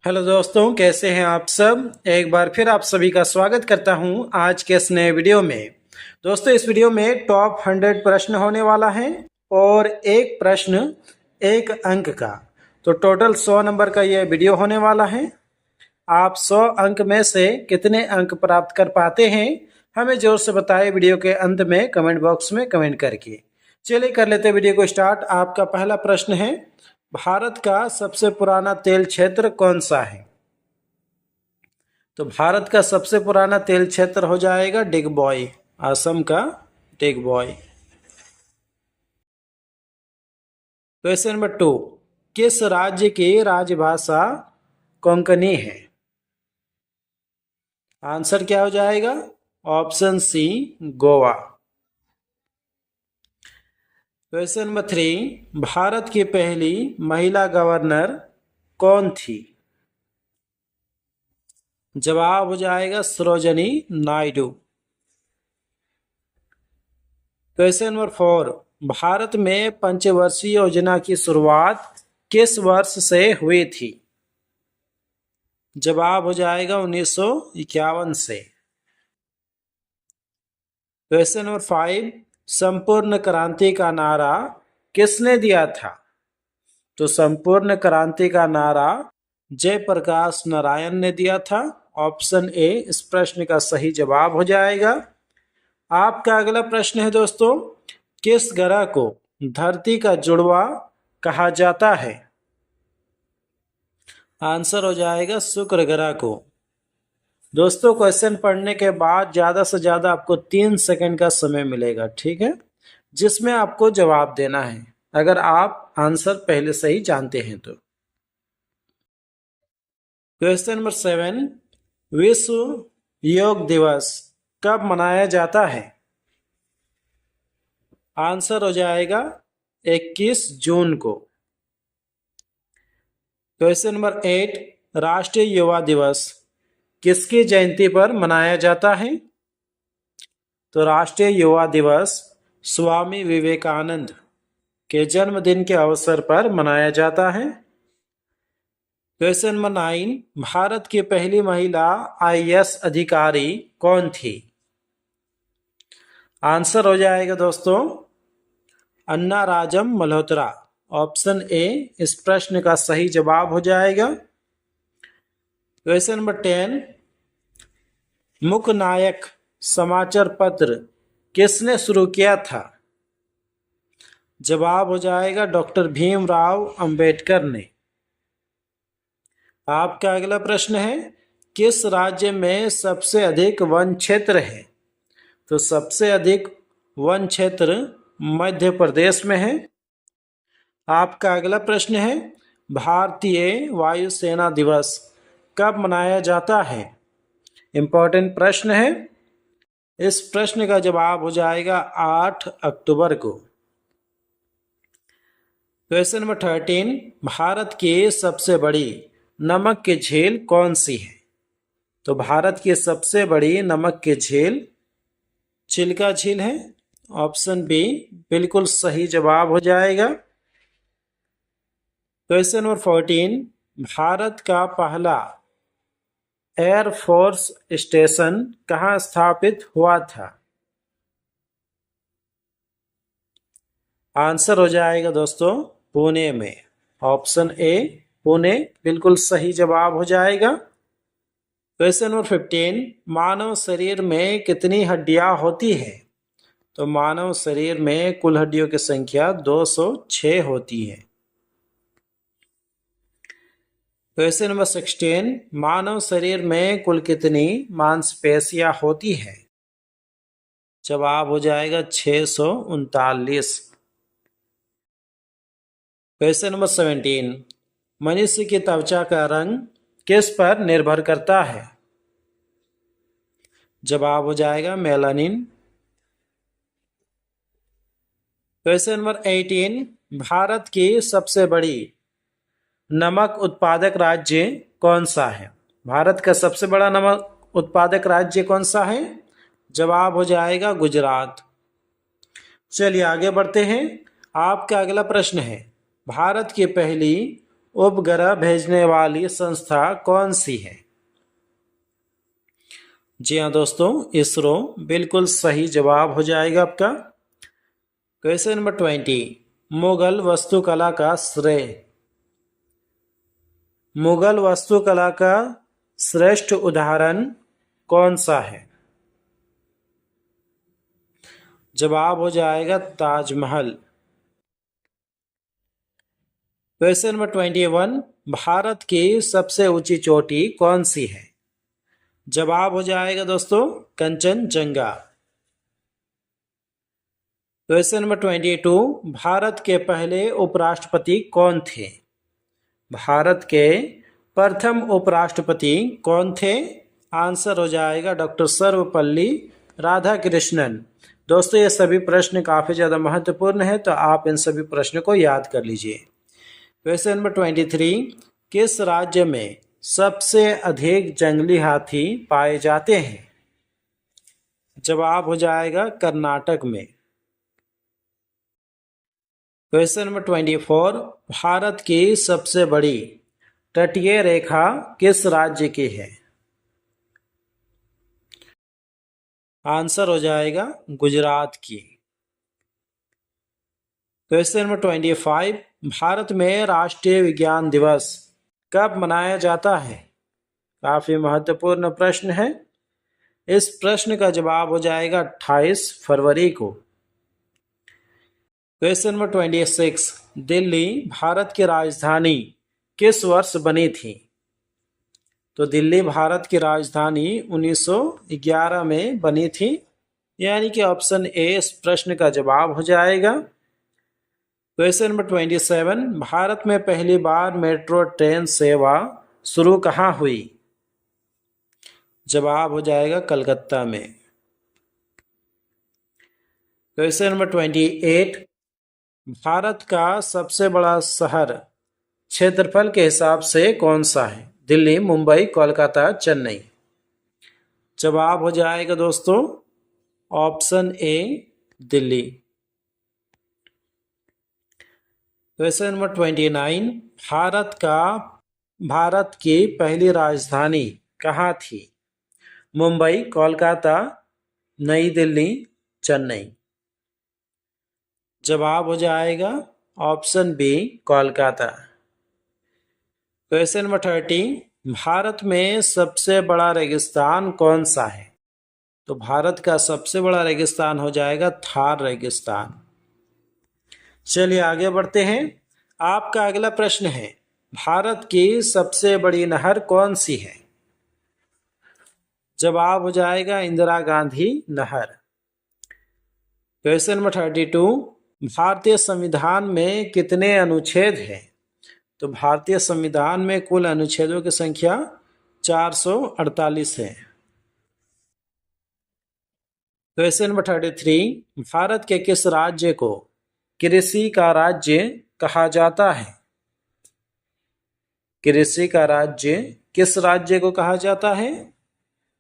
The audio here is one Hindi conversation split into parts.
हेलो दोस्तों, कैसे हैं आप सब। एक बार फिर आप सभी का स्वागत करता हूं आज के इस नए वीडियो में। दोस्तों, इस वीडियो में टॉप 100 प्रश्न होने वाला है और एक प्रश्न 1 अंक का। तो टोटल 100 नंबर का यह वीडियो होने वाला है। आप 100 अंक में से कितने अंक प्राप्त कर पाते हैं, हमें जोर से बताएं वीडियो के अंत में कमेंट बॉक्स में कमेंट करके। चलिए कर लेते हैं वीडियो को स्टार्ट। आपका पहला प्रश्न है, भारत का सबसे पुराना तेल क्षेत्र कौन सा है। तो भारत का सबसे पुराना तेल क्षेत्र हो जाएगा डिगबॉय, असम का डिगबॉय। क्वेश्चन नंबर 2, किस राज्य की राजभाषा कोंकणी है। आंसर क्या हो जाएगा, option C Goa. Question number 3, Bharat की पहली महिला गवर्नर कौन थी। जवाब हो जाएगा सरोजनी नायडू। क्वेश्चन नंबर 4, भारत में पंचवर्षीय योजना की शुरुआत किस वर्ष से हुई थी। जवाब हो जाएगा 1951 से। क्वेश्चन नंबर 5, संपूर्ण क्रांति का नारा किसने दिया था। तो संपूर्ण क्रांति का नारा जयप्रकाश नारायण ने दिया था। ऑप्शन ए इस प्रश्न का सही जवाब हो जाएगा। आपका अगला प्रश्न है दोस्तों, किस ग्रह को धरती का जुड़वा कहा जाता है। आंसर हो जाएगा शुक्र ग्रह को। दोस्तों, क्वेश्चन पढ़ने के बाद ज्यादा से ज्यादा आपको 3 सेकंड का समय मिलेगा, ठीक है, जिसमें आपको जवाब देना है अगर आप आंसर पहले से ही जानते हैं तो। क्वेश्चन नंबर 7, विश्व योग दिवस कब मनाया जाता है। आंसर हो जाएगा 21 जून को। क्वेश्चन नंबर 8, राष्ट्रीय युवा दिवस किसकी जयंती पर मनाया जाता है। तो राष्ट्रीय युवा दिवस स्वामी विवेकानंद के जन्मदिन के अवसर पर मनाया जाता है। क्वेश्चन नंबर 9, भारत की पहली महिला आईएएस अधिकारी कौन थी। आंसर हो जाएगा दोस्तों अन्ना राजम मल्होत्रा। ऑप्शन ए इस प्रश्न का सही जवाब हो जाएगा। क्वेश्चन नंबर 10, मुख्य नायक समाचार पत्र किसने शुरू किया था। जवाब हो जाएगा डॉक्टर भीमराव अंबेडकर ने। आपका अगला प्रश्न है, किस राज्य में सबसे अधिक वन क्षेत्र है। तो सबसे अधिक वन क्षेत्र मध्य प्रदेश में है। आपका अगला प्रश्न है, भारतीय वायुसेना दिवस कब मनाया जाता है। इंपॉर्टेंट प्रश्न है। इस प्रश्न का जवाब हो जाएगा 8 अक्टूबर को। क्वेश्चन नंबर 13, भारत की सबसे बड़ी नमक की झील कौन सी है। तो भारत की सबसे बड़ी नमक की झील चिल्का झील है। ऑप्शन बी बिल्कुल सही जवाब हो जाएगा। क्वेश्चन नंबर 14, भारत का पहला एयरफोर्स स्टेशन कहाँ स्थापित हुआ था। आंसर हो जाएगा दोस्तों पुणे में। ऑप्शन ए पुणे बिल्कुल सही जवाब हो जाएगा। क्वेश्चन नंबर 15, मानव शरीर में कितनी हड्डियां होती है। तो मानव शरीर में कुल हड्डियों की संख्या 206 होती है। क्वेश्चन नंबर 16, मानव शरीर में कुल कितनी मांसपेशियां होती है। जवाब हो जाएगा 639। क्वेश्चन नंबर 17, मनुष्य की त्वचा का रंग किस पर निर्भर करता है। जवाब हो जाएगा मेलानिन। क्वेश्चन नंबर 18, भारत की सबसे बड़ी नमक उत्पादक राज्य कौन सा है। भारत का सबसे बड़ा नमक उत्पादक राज्य कौन सा है। जवाब हो जाएगा गुजरात। चलिए आगे बढ़ते हैं। आपका अगला प्रश्न है, भारत की पहली उपग्रह भेजने वाली संस्था कौन सी है? जी हाँ दोस्तों, इसरो बिल्कुल सही जवाब हो जाएगा आपका। क्वेश्चन नंबर 20, मुगल वास्तुकला का श्रेय। मुगल वास्तुकला का श्रेष्ठ उदाहरण कौन सा है? जवाब हो जाएगा ताजमहल। क्वेश्चन नंबर 21, भारत की सबसे ऊंची चोटी कौन सी है? जवाब हो जाएगा दोस्तों कंचनजंगा। क्वेश्चन नंबर 22, भारत के पहले उपराष्ट्रपति कौन थे? भारत के प्रथम उपराष्ट्रपति कौन थे? आंसर हो जाएगा डॉक्टर सर्वपल्ली राधाकृष्णन। दोस्तों ये सभी प्रश्न काफी ज्यादा महत्वपूर्ण है, तो आप इन सभी प्रश्नों को याद कर लीजिए। क्वेश्चन नंबर 23, किस राज्य में सबसे अधिक जंगली हाथी पाए जाते हैं? जवाब हो जाएगा कर्नाटक में। क्वेश्चन नंबर 24, भारत की सबसे बड़ी तटीय रेखा किस राज्य की है? आंसर हो जाएगा गुजरात की। क्वेश्चन नंबर 25, भारत में राष्ट्रीय विज्ञान दिवस कब मनाया जाता है? काफी महत्वपूर्ण प्रश्न है। इस प्रश्न का जवाब हो जाएगा 28 फरवरी को। क्वेश्चन नंबर 26, दिल्ली भारत की राजधानी किस वर्ष बनी थी? तो दिल्ली भारत की राजधानी 1911 में बनी थी, यानी कि ऑप्शन ए इस प्रश्न का जवाब हो जाएगा। क्वेश्चन नंबर 27, भारत में पहली बार मेट्रो ट्रेन सेवा शुरू कहाँ हुई? जवाब हो जाएगा कलकत्ता में। क्वेश्चन नंबर 28, भारत का सबसे बड़ा शहर क्षेत्रफल के हिसाब से कौन सा है? दिल्ली, मुंबई, कोलकाता, चेन्नई। जवाब हो जाएगा दोस्तों option A Delhi. Question number 29, Bharat की पहली राजधानी कहाँ थी? मुंबई, कोलकाता, नई दिल्ली, चेन्नई। जवाब हो जाएगा option B Kolkata. Question number 30, Bharat में सबसे बड़ा रेगिस्तान कौन सा है? तो भारत का सबसे बड़ा रेगिस्तान हो जाएगा थार रेगिस्तान। चलिए आगे बढ़ते हैं। आपका अगला प्रश्न है, भारत की सबसे बड़ी नहर कौन सी है? जवाब हो जाएगा इंदिरा गांधी नहर। क्वेश्चन नंबर 32, भारतीय संविधान में कितने अनुच्छेद हैं? तो भारतीय संविधान में कुल अनुच्छेदों की संख्या 448 है। क्वेश्चन नंबर 33, भारत के किस राज्य को कृषि का राज्य कहा जाता है? कृषि का राज्य किस राज्य को कहा जाता है?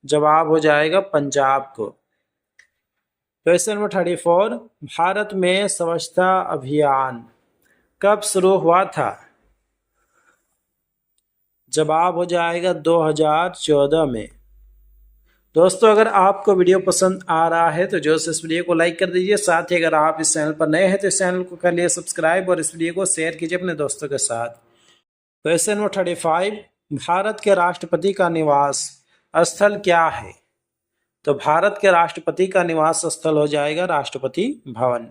जवाब हो जाएगा पंजाब को। क्वेश्चन नंबर 34, भारत में स्वच्छता अभियान कब शुरू हुआ था? जवाब हो जाएगा 2014 में। दोस्तों अगर आपको वीडियो पसंद आ रहा है तो जो इस वीडियो को लाइक कर दीजिए। साथ ही अगर आप इस चैनल पर नए हैं तो इस चैनल को कर लिए सब्सक्राइब और इस वीडियो को शेयर कीजिए अपने दोस्तों के साथ। क्वेश्चन नंबर 35, भारत के राष्ट्रपति का निवास स्थल क्या है? तो भारत के राष्ट्रपति का निवास स्थल हो जाएगा राष्ट्रपति भवन।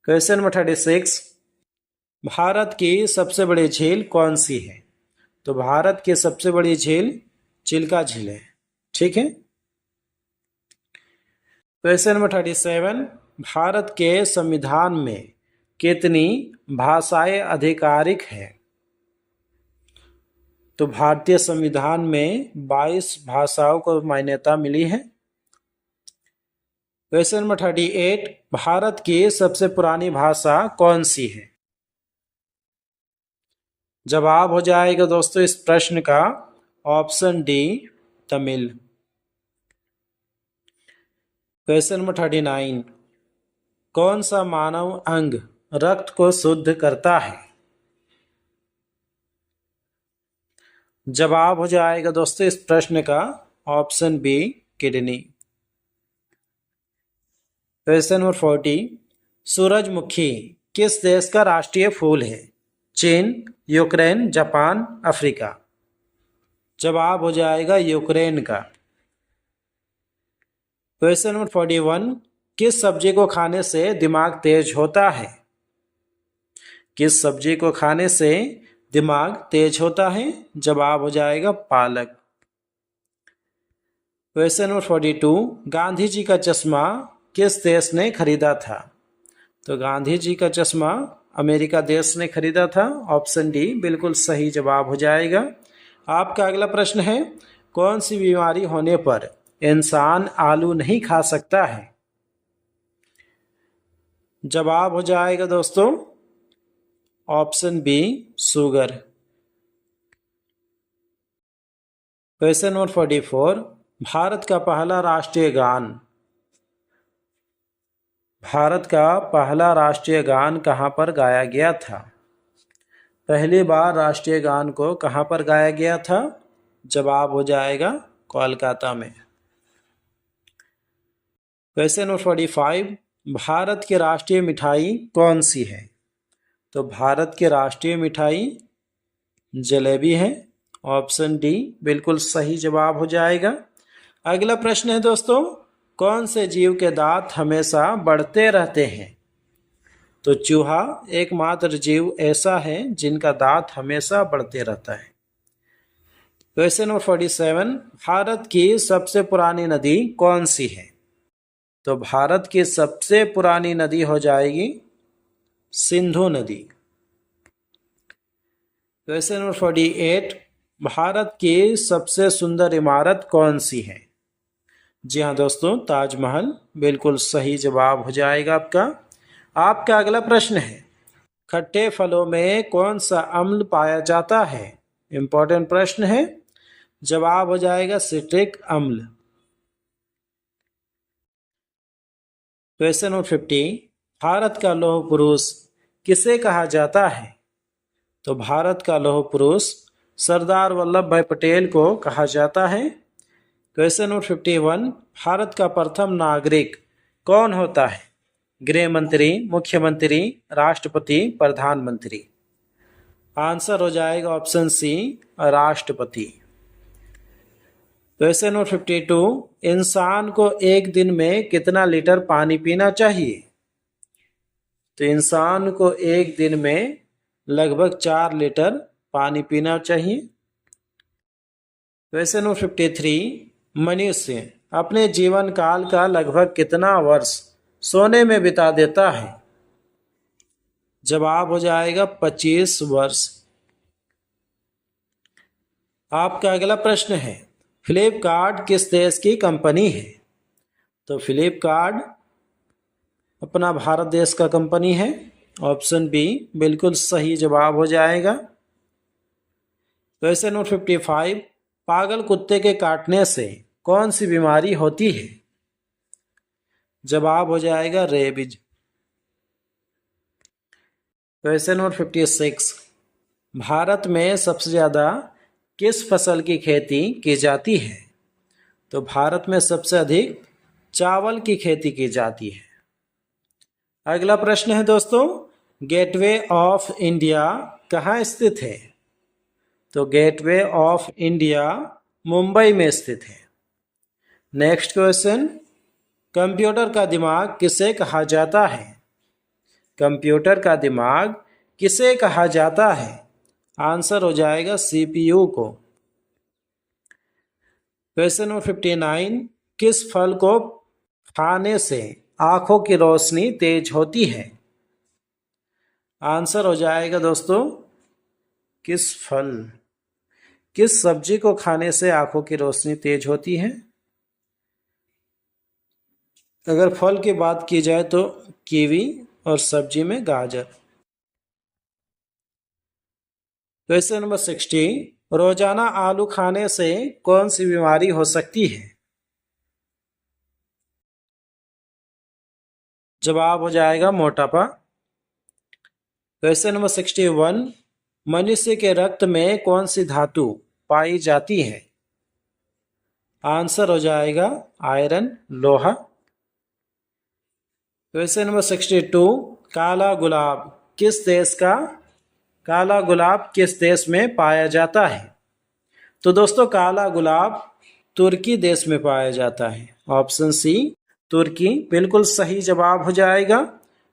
क्वेश्चन नंबर 36, भारत की सबसे बड़ी झील कौन सी है? तो भारत की सबसे बड़ी झील चिल्का झील है। ठीक है। क्वेश्चन नंबर 37, भारत के संविधान में कितनी भाषाएं आधिकारिक है? तो भारतीय संविधान में 22 भाषाओं को मान्यता मिली है। क्वेश्चन नंबर 38, भारत की सबसे पुरानी भाषा कौन सी है? जवाब हो जाएगा दोस्तों इस प्रश्न का option D Tamil. Question number 39, कौन सा मानव अंग रक्त को शुद्ध करता है? जवाब हो जाएगा दोस्तों इस प्रश्न का option B, kidney. Question number 40, सूरजमुखी किस देश का राष्ट्रीय फूल है? चीन, यूक्रेन, जापान, अफ्रीका। जवाब हो जाएगा यूक्रेन का। क्वेश्चन नंबर 41, किस सब्जी को खाने से दिमाग तेज होता है? किस सब्जी को खाने से दिमाग तेज होता है? जवाब हो जाएगा पालक। क्वेश्चन नंबर 42, गांधी जी का चश्मा किस देश ने खरीदा था? तो गांधी जी का चश्मा अमेरिका देश ने खरीदा था। ऑप्शन डी बिल्कुल सही जवाब हो जाएगा। आपका अगला प्रश्न है, कौन सी बीमारी होने पर इंसान आलू नहीं खा सकता है? जवाब हो जाएगा दोस्तों option B, sugar. Question number 44, Bharat का पहला राष्ट्रीय गान, भारत का पहला राष्ट्रीय गान कहाँ पर गाया गया था? पहली बार राष्ट्रीय गान को कहाँ पर गाया गया था? जवाब हो जाएगा कोलकाता में। क्वेश्चन नंबर 45, भारत की राष्ट्रीय मिठाई कौन सी है? तो भारत की राष्ट्रीय मिठाई जलेबी है। ऑप्शन डी बिल्कुल सही जवाब हो जाएगा। अगला प्रश्न है दोस्तों, कौन से जीव के दांत हमेशा बढ़ते रहते हैं? तो चूहा एकमात्र जीव ऐसा है जिनका दांत हमेशा बढ़ते रहता है। क्वेश्चन नंबर 47, भारत की सबसे पुरानी नदी कौन सी है? तो भारत की सबसे पुरानी नदी हो जाएगी सिंधु नदी। क्वेश्चन नंबर 48, भारत की सबसे सुंदर इमारत कौन सी है? जी हाँ दोस्तों, ताजमहल बिल्कुल सही जवाब हो जाएगा आपका। आपका अगला प्रश्न है, खट्टे फलों में कौन सा अम्ल पाया जाता है? इंपॉर्टेंट प्रश्न है। जवाब हो जाएगा सिट्रिक अम्ल। क्वेश्चन नंबर 50, भारत का लौह पुरुष किसे कहा जाता है? तो भारत का लौह पुरुष सरदार वल्लभ भाई पटेल को कहा जाता है। क्वेश्चन नंबर 51, भारत का प्रथम नागरिक कौन होता है? गृह मंत्री, मुख्यमंत्री, राष्ट्रपति, प्रधानमंत्री। आंसर हो जाएगा ऑप्शन सी, राष्ट्रपति। क्वेश्चन नंबर 52, इंसान को एक दिन में कितना लीटर पानी पीना चाहिए? तो इंसान को एक दिन में लगभग 4 लीटर पानी पीना चाहिए। क्वेश्चन नंबर 53, मनुष्य अपने जीवन काल का लगभग कितना वर्ष सोने में बिता देता है? जवाब हो जाएगा 25 वर्ष। आपका अगला प्रश्न है, फ्लिपकार्ट किस देश की कंपनी है? तो फ्लिपकार्ट अपना भारत देश का कंपनी है। ऑप्शन बी बिल्कुल सही जवाब हो जाएगा। क्वेश्चन नंबर 55, पागल कुत्ते के काटने से कौन सी बीमारी होती है? जवाब हो जाएगा रेबीज। क्वेश्चन नंबर 56, भारत में सबसे ज़्यादा किस फसल की खेती की जाती है? तो भारत में सबसे अधिक चावल की खेती की जाती है। अगला प्रश्न है दोस्तों, गेटवे ऑफ इंडिया कहाँ स्थित है? तो गेटवे ऑफ इंडिया मुंबई में स्थित है। नेक्स्ट क्वेश्चन, कंप्यूटर का दिमाग किसे कहा जाता है? कंप्यूटर का दिमाग किसे कहा जाता है? आंसर हो जाएगा सीपीयू को। क्वेश्चन नंबर 59, किस फल को खाने से आंखों की रोशनी तेज होती है? आंसर हो जाएगा दोस्तों किस सब्जी को खाने से आंखों की रोशनी तेज होती है? अगर फल की बात की जाए तो कीवी और सब्जी में गाजर। क्वेश्चन नंबर 60, रोजाना आलू खाने से कौन सी बीमारी हो सकती है? जवाब हो जाएगा मोटापा। क्वेश्चन नंबर 61, मनुष्य के रक्त में कौन सी धातु पाई जाती हैं? आंसर हो जाएगा आयरन, लोहा। क्वेश्चन नंबर 62, काला गुलाब किस देश का काला गुलाब किस देश में पाया जाता है? तो दोस्तों काला गुलाब तुर्की देश में पाया जाता है। ऑप्शन सी तुर्की बिल्कुल सही जवाब हो जाएगा।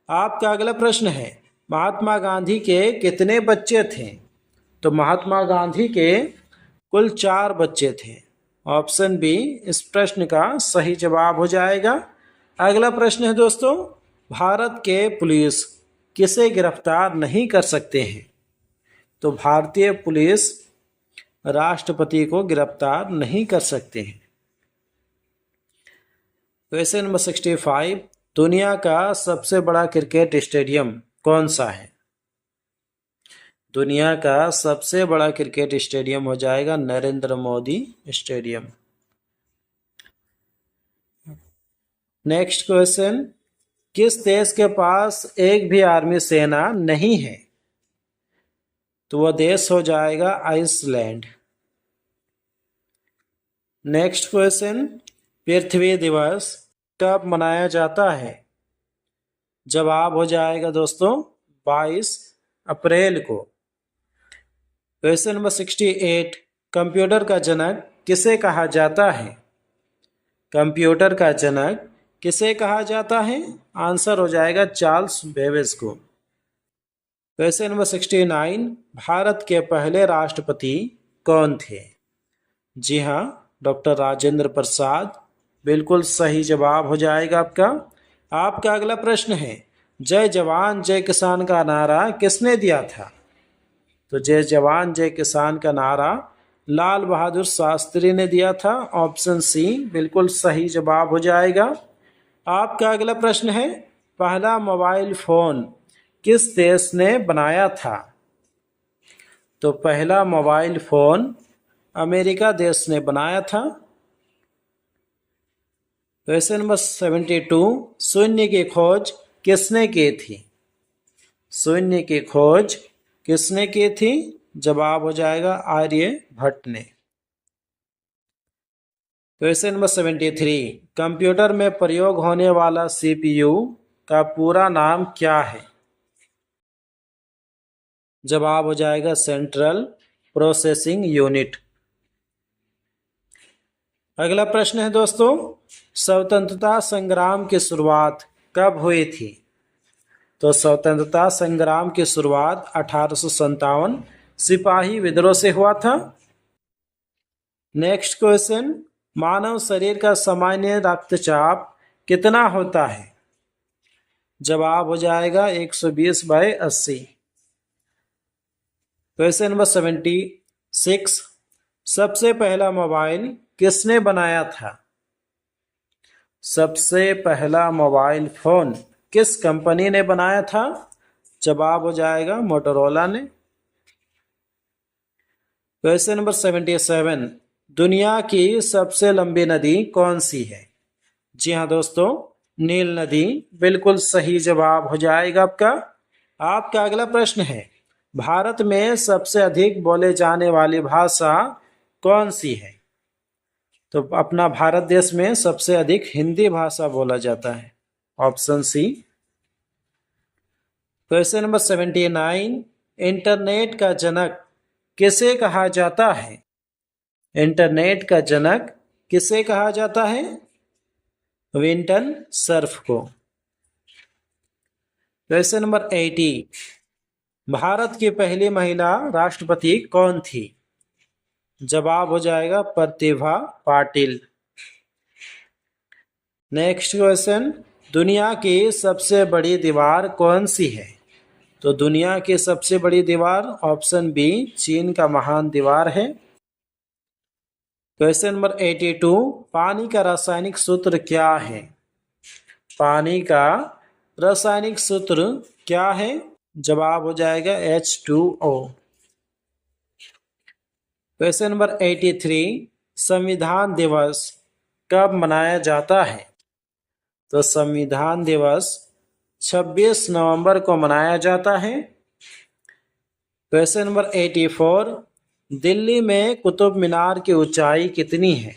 आपका अगला प्रश्न है, महात्मा गांधी के कितने बच्चे थे? तो महात्मा गांधी के कुल 4 बच्चे थे। ऑप्शन बी इस प्रश्न का सही जवाब हो जाएगा। अगला प्रश्न है दोस्तों, भारत के पुलिस किसे गिरफ्तार नहीं कर सकते हैं? तो भारतीय पुलिस राष्ट्रपति को गिरफ्तार नहीं कर सकते हैं। क्वेश्चन नंबर 65, दुनिया का सबसे बड़ा क्रिकेट स्टेडियम कौन सा है? दुनिया का सबसे बड़ा क्रिकेट स्टेडियम हो जाएगा Narendra Modi stadium. Next question, किस देश के पास एक भी आर्मी सेना नहीं है? तो वह देश हो जाएगा आइसलैंड। नेक्स्ट क्वेश्चन, पृथ्वी दिवस कब मनाया जाता है? जवाब हो जाएगा दोस्तों 22 अप्रैल को। क्वेश्चन नंबर 68, कंप्यूटर का जनक किसे कहा जाता है? कंप्यूटर का जनक किसे कहा जाता है? आंसर हो जाएगा चार्ल्स बेबेज को। क्वेश्चन नंबर 69, भारत के पहले राष्ट्रपति कौन थे? जी हाँ, डॉक्टर राजेंद्र प्रसाद बिल्कुल सही जवाब हो जाएगा आपका। आपका अगला प्रश्न है, जय जवान जय किसान का नारा किसने दिया था? तो जय जवान जय किसान का नारा लाल बहादुर शास्त्री ने दिया था। ऑप्शन सी बिल्कुल सही जवाब हो जाएगा। आपका अगला प्रश्न है, पहला मोबाइल फोन किस देश ने बनाया था? तो पहला मोबाइल फोन अमेरिका देश ने बनाया था। क्वेश्चन नंबर 72, शून्य की खोज किसने की थी? शून्य की खोज किसने की थी? जवाब हो जाएगा आर्यभट्ट ने। क्वेश्चन नंबर 73, कंप्यूटर में प्रयोग होने वाला सीपीयू का पूरा नाम क्या है? जवाब हो जाएगा सेंट्रल प्रोसेसिंग यूनिट। अगला प्रश्न है दोस्तों, स्वतंत्रता संग्राम की शुरुआत कब हुई थी? तो स्वतंत्रता संग्राम की शुरुआत 1857 सिपाही विद्रोह से हुआ था। नेक्स्ट क्वेश्चन, मानव शरीर का सामान्य रक्तचाप कितना होता है? जवाब हो जाएगा 120/80। क्वेश्चन नंबर 76, सबसे पहला मोबाइल किसने बनाया था? सबसे पहला मोबाइल फोन किस कंपनी ने बनाया था? जवाब हो जाएगा मोटोरोला ने। क्वेश्चन नंबर 77, दुनिया की सबसे लंबी नदी कौन सी है? जी हाँ दोस्तों, नील नदी बिल्कुल सही जवाब हो जाएगा आपका। आपका अगला प्रश्न है, भारत में सबसे अधिक बोले जाने वाली भाषा कौन सी है? तो अपना भारत देश में सबसे अधिक हिंदी भाषा बोला जाता है। Option C. Question number 79, internet का जनक किसे कहा जाता है? इंटरनेट का जनक किसे कहा जाता है? विंटन सर्फ को। क्वेश्चन नंबर 80, भारत की पहली महिला राष्ट्रपति कौन थी? जवाब हो जाएगा प्रतिभा पाटिल। नेक्स्ट क्वेश्चन, दुनिया की सबसे बड़ी दीवार कौन सी है? तो दुनिया की सबसे बड़ी दीवार ऑप्शन बी चीन का महान दीवार है। क्वेश्चन नंबर 82, पानी का रासायनिक सूत्र क्या है? पानी का रासायनिक सूत्र क्या है? जवाब हो जाएगा H2O। क्वेश्चन नंबर 83, संविधान दिवस कब मनाया जाता है? तो संविधान दिवस 26 नवंबर को मनाया जाता है। क्वेश्चन नंबर 84, दिल्ली में कुतुब मीनार की ऊंचाई कितनी है?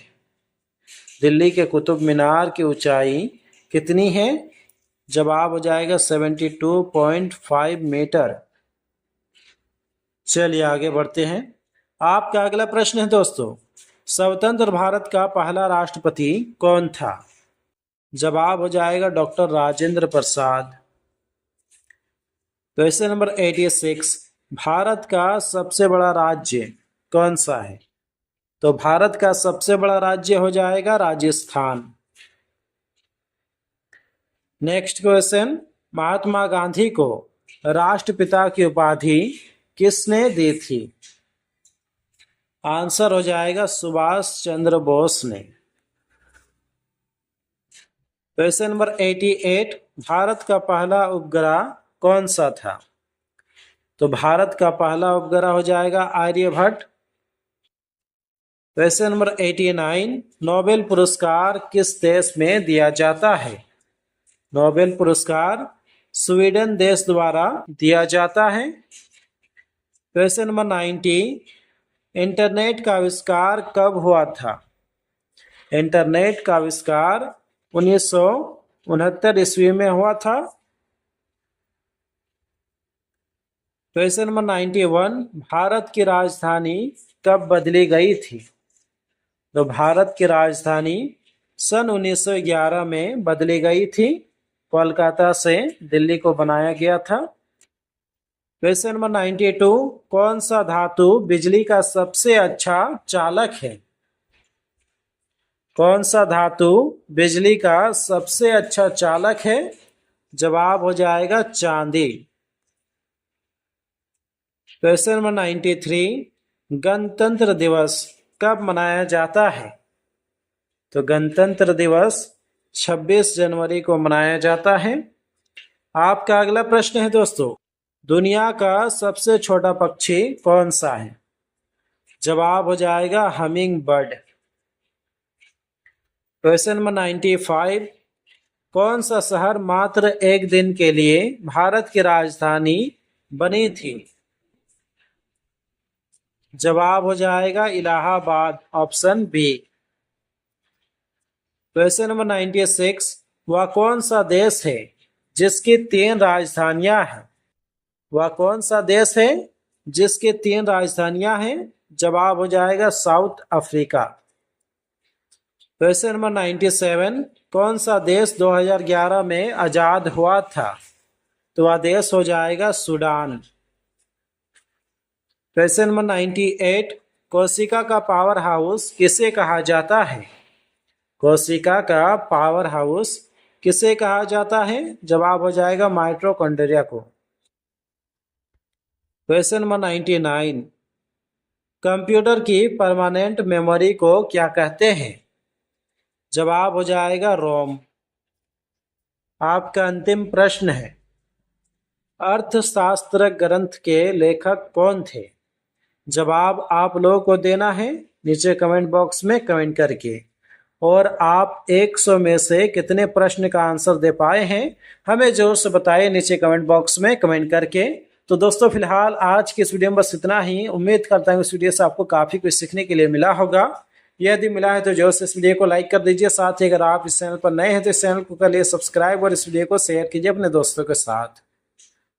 दिल्ली के कुतुब मीनार की ऊंचाई कितनी है? जवाब हो जाएगा 72.5 मीटर। चलिए आगे बढ़ते हैं। आपका अगला प्रश्न है दोस्तों, स्वतंत्र भारत का पहला राष्ट्रपति कौन था? जवाब हो जाएगा doctor Rajendra Prasad. Question number 86, Bharat का सबसे बड़ा राज्य कौन सा है? तो भारत का सबसे बड़ा राज्य हो जाएगा राजस्थान। नेक्स्ट क्वेश्चन, महात्मा गांधी को राष्ट्रपिता की उपाधि किसने दी थी? आंसर हो जाएगा सुभाष चंद्र बोस ने। क्वेश्चन नंबर 88, भारत का पहला उपग्रह कौन सा था? तो भारत का पहला उपग्रह हो जाएगा आर्यभट्ट। क्वेश्चन नंबर 89, नोबेल पुरस्कार किस देश में दिया जाता है? नोबेल पुरस्कार स्वीडन देश द्वारा दिया जाता है। क्वेश्चन नंबर 90, इंटरनेट का आविष्कार कब हुआ था? इंटरनेट का आविष्कार 1969 ईस्वी में हुआ था। क्वेश्चन नंबर 91, भारत की राजधानी कब बदली गई थी? तो भारत की राजधानी सन 1911 में बदली गई थी। कोलकाता से दिल्ली को बनाया गया था। क्वेश्चन नंबर 92, कौन सा धातु बिजली का सबसे अच्छा चालक है? कौन सा धातु बिजली का सबसे अच्छा चालक है? जवाब हो जाएगा चांदी। क्वेश्चन नंबर 93, गणतंत्र दिवस कब मनाया जाता है? तो गणतंत्र दिवस 26 जनवरी को मनाया जाता है। आपका अगला प्रश्न है दोस्तों, दुनिया का सबसे छोटा पक्षी कौन सा है? जवाब हो जाएगा हमिंग बर्ड। क्वेश्चन नंबर 95, कौन सा शहर मात्र एक दिन के लिए भारत की राजधानी बनी थी? जवाब हो जाएगा Allahabad, option B. Question number 96, वह कौन सा देश है जिसकी 3 राजधानियां हैं? वह कौन सा देश है जिसकी 3 राजधानियां हैं? जवाब हो जाएगा साउथ अफ्रीका। क्वेश्चन नंबर 97, कौन सा देश 2011 में आजाद हुआ था? तो वह देश हो जाएगा सूडान। क्वेश्चन नंबर 98, कोशिका का पावर हाउस किसे कहा जाता है? कोशिका का पावर हाउस किसे कहा जाता है? जवाब हो जाएगा माइटोकॉन्ड्रिया को। क्वेश्चन नंबर 99, कंप्यूटर की परमानेंट मेमोरी को क्या कहते हैं? जवाब हो जाएगा रोम। आपका अंतिम प्रश्न है, अर्थशास्त्र ग्रंथ के लेखक कौन थे? जवाब आप लोगों को देना है नीचे कमेंट बॉक्स में कमेंट करके। और आप 100 में से कितने प्रश्न का आंसर दे पाए हैं हमें जरूर से बताइए नीचे कमेंट बॉक्स में कमेंट करके। तो दोस्तों फिलहाल आज की इस वीडियो में बस इतना ही। उम्मीद करता हूँ इस वीडियो से आपको काफ़ी कुछ सीखने के लिए मिला होगा। यदि मिला है तो जरूर से इस वीडियो को लाइक कर दीजिए। साथ ही अगर आप इस चैनल पर नए हैं तो इस चैनल को कर लिए सब्सक्राइब और इस वीडियो को शेयर कीजिए अपने दोस्तों के साथ।